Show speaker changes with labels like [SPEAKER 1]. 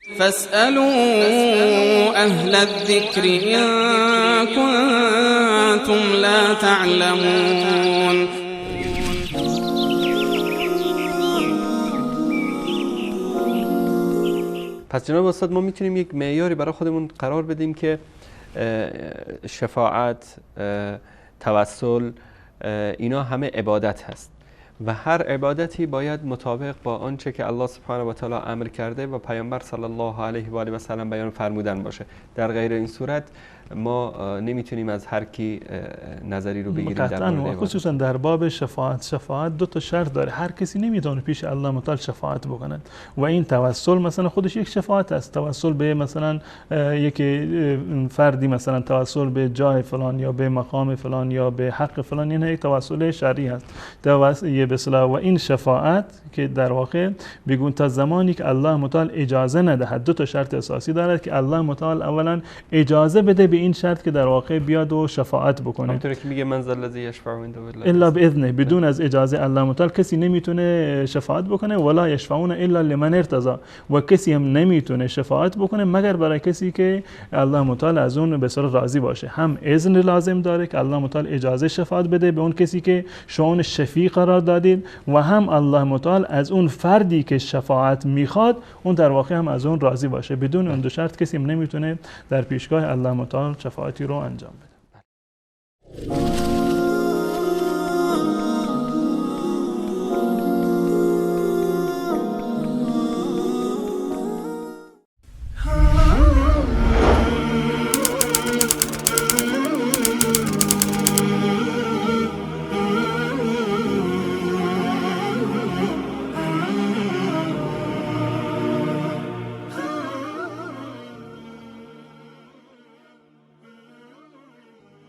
[SPEAKER 1] فاسألوا أهل الذكر إن كنتم لا تعلمون.
[SPEAKER 2] پس جناب استاد ما میتونیم یک معیاری برای خودمون قرار بدیم که شفاعت، توسل، اینا همه عبادت هست و هر عبادتی باید مطابق با آنچه که الله سبحانه و تعالی امر کرده و پیامبر صلی الله علیه و آله و سلم بیان فرمودن باشه. در غیر این صورت ما نمیتونیم از هر کی نظری رو بگیریم در مورد
[SPEAKER 3] خصوصا در باب شفاعت دو تا شرط داره. هر کسی نمیتونه پیش الله متعال شفاعت بکنه و این توسل مثلا خودش یک شفاعت است. توسل به مثلا یک فردی، مثلا توسل به جای فلان یا به مقام فلان یا به حق فلان، این یک توسل شرعی است. توسل به اصطلاح و این شفاعت که در واقع بگون تا زمانی که الله متعال اجازه ندهد، دو تا شرط اساسی دارد که الله متعال اولا اجازه بده به این شرط که در واقع بیاد و شفاعت بکنه.
[SPEAKER 2] همونطوری که میگه من ذا الذی یشفع عنده
[SPEAKER 3] الا باذنه، بدون از اجازه الله متعال کسی نمیتونه شفاعت بکنه. ولا یشفعون الا لمن ارتضى، و کسی هم نمیتونه شفاعت بکنه مگر برای کسی که الله متعال از اون به صورت راضی باشه. هم اذن لازم داره که الله متعال اجازه شفاعت بده به اون کسی که شأن شفیع قرار دادید، و هم الله متعال از اون فردی که شفاعت میخواد اون در واقع هم از اون راضی باشه. بدون اون دو شرط کسی هم نمیتونه در پیشگاه الله متعال شفاعتی رو انجام بده.